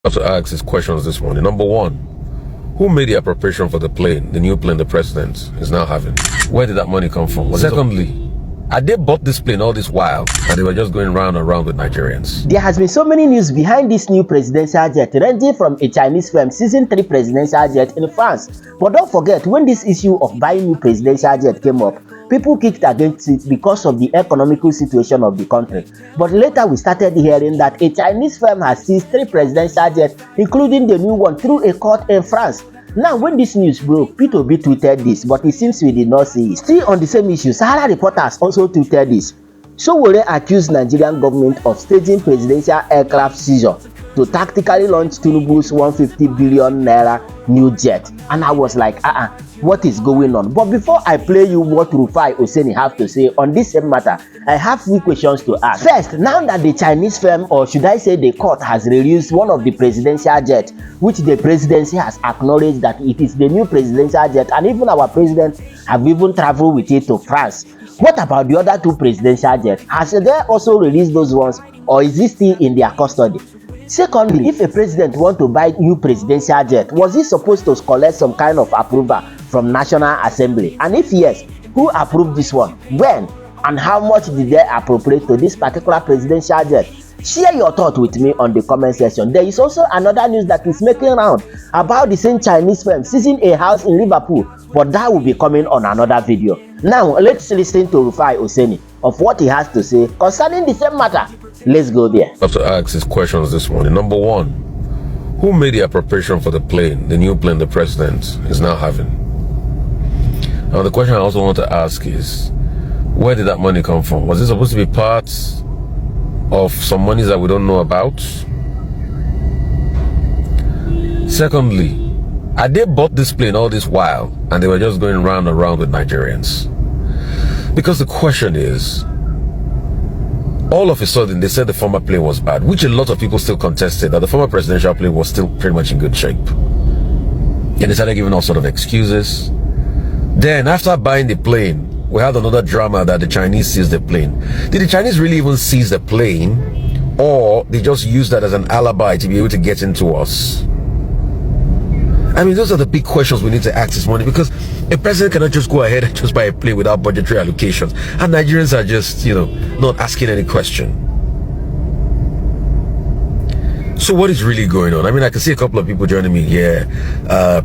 I have to ask these questions this morning. Number one, who made the appropriation for the plane, the new plane the president is now having? Where did that money come from? Secondly, had they bought this plane all this while and they were just going round and round with Nigerians? There has been so many news behind this new presidential jet, ranging from a Chinese firm season 3 presidential jet in France. But don't forget, when this issue of buying new presidential jet came up, people kicked against it because of the economical situation of the country. But later we started hearing that a Chinese firm has seized 3 presidential jets, including the new one, through a court in France. Now, when this news broke, P2B tweeted this, but it seems we did not see it. Still on the same issue, Sahara Reporters also tweeted this. Sowore accused Nigerian government of staging presidential aircraft seizure to tactically launch Tinubu's 150 billion naira new jet. And I was like, what is going on? But before I play you what Rufai Oseni have to say on this same matter, I have 3 questions to ask. First, now that the Chinese firm, or should I say the court, has released one of the presidential jets, which the presidency has acknowledged that it is the new presidential jet, and even our president have even traveled with it to France. What about the other 2 presidential jets? Has they also released those ones, or is it still in their custody? Secondly, if a president wants to buy new presidential jet, was he supposed to collect some kind of approval from National Assembly? And if yes, who approved this one? When? And how much did they appropriate to this particular presidential jet? Share your thought with me on the comment section. There is also another news that is making round about the same Chinese firm seizing a house in Liverpool, but that will be coming on another video. Now, let's listen to Rufai Oseni of what he has to say concerning the same matter. Let's go there. I have to ask these questions this morning. Number one, who made the appropriation for the plane, the new plane the president is now having? Now, the question I also want to ask is, where did that money come from? Was it supposed to be part of some monies that we don't know about? Secondly, had they bought this plane all this while and they were just going round and round with Nigerians? Because the question is, all of a sudden they said the former plane was bad, which a lot of people still contested, that the former presidential plane was still pretty much in good shape. And they started giving all sort of excuses. Then after buying the plane, we had another drama that the Chinese seized the plane. Did the Chinese really even seize the plane, or they just used that as an alibi to be able to get into us? I mean, those are the big questions we need to ask this morning, because a president cannot just go ahead and just buy a plane without budgetary allocations, and Nigerians are just, not asking any question. So what is really going on? I mean, I can see a couple of people joining me here.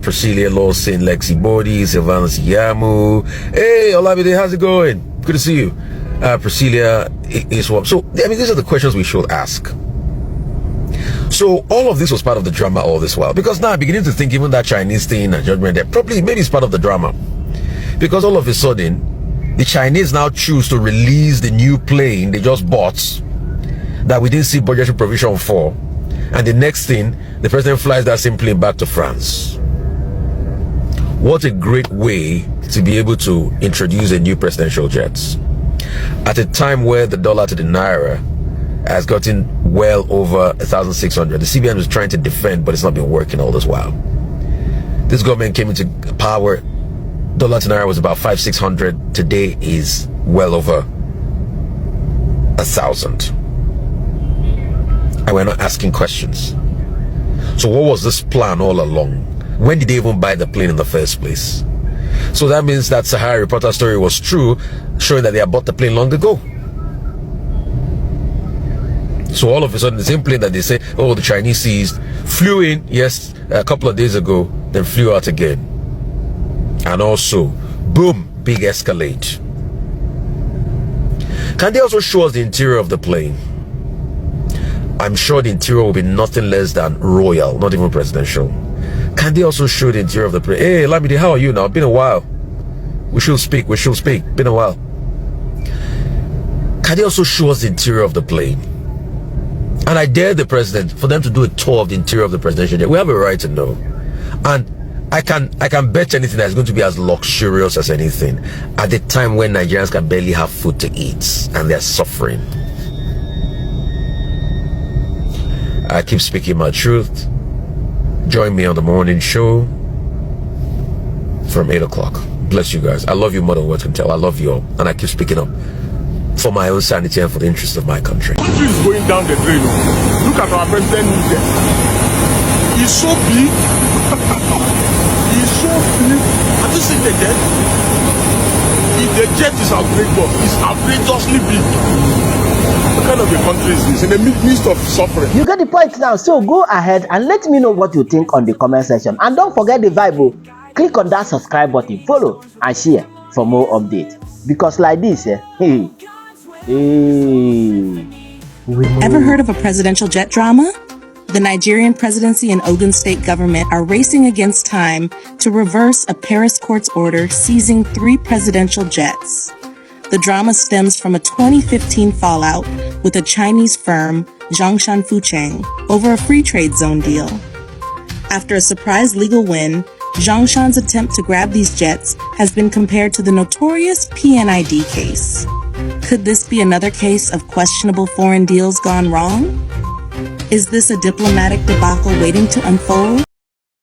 Priscilla Lawson, Lexi Body, Sylvana Siyamu. Hey, Olamide, how's it going? Good to see you. Priscilla Iswap. So, I mean, these are the questions we should ask. So all of this was part of the drama all this while, because now I'm beginning to think even that Chinese thing and judgment there, probably maybe it's part of the drama, because all of a sudden the Chinese now choose to release the new plane they just bought that we didn't see budgetary provision for, and the next thing the president flies that same plane back to France. What a great way to be able to introduce a new presidential jet at a time where the dollar to the naira has gotten well over 1,600. The CBN was trying to defend, but it's not been working all this while. This government came into power, dollar to naira was about 500-600. Today is well over 1,000. And we're not asking questions. So what was this plan all along? When did they even buy the plane in the first place? So that means that Sahara Reporter story was true, showing that they had bought the plane long ago. So all of a sudden, the same plane that they say, oh, the Chinese seized, flew in, yes, a couple of days ago, then flew out again. And also, boom, big escalade. Can they also show us the interior of the plane? I'm sure the interior will be nothing less than royal, not even presidential. Can they also show the interior of the plane? Hey, Lamide, how are you now? Been a while. We should speak. Been a while. Can they also show us the interior of the plane? And I dare the president for them to do a tour of the interior of the presidential jet. We have a right to know. And I can bet anything that is going to be as luxurious as anything at the time when Nigerians can barely have food to eat and they're suffering. I keep speaking my truth. Join me on the morning show from 8 o'clock. Bless you guys. I love you more than words can tell. I love you all. And I keep speaking up for my own sanity and for the interest of my country. Country is going down the drain. Look at our president. It's so big. It's so big. Have you seen the jet? If the jet is outrageous, it's outrageously big. What kind of a country is this? In the midst of suffering. You get the point now. So go ahead and let me know what you think on the comment section. And don't forget the vibe. Click on that subscribe button, follow and share for more updates. Because like this, Ever heard of a presidential jet drama? The Nigerian presidency and Ogun state government are racing against time to reverse a Paris court's order seizing 3 presidential jets. The drama stems from a 2015 fallout with a Chinese firm, Zhongshan Fucheng, over a free trade zone deal. After a surprise legal win, Zhongshan's attempt to grab these jets has been compared to the notorious PNID case. Could this be another case of questionable foreign deals gone wrong? Is this a diplomatic debacle waiting to unfold?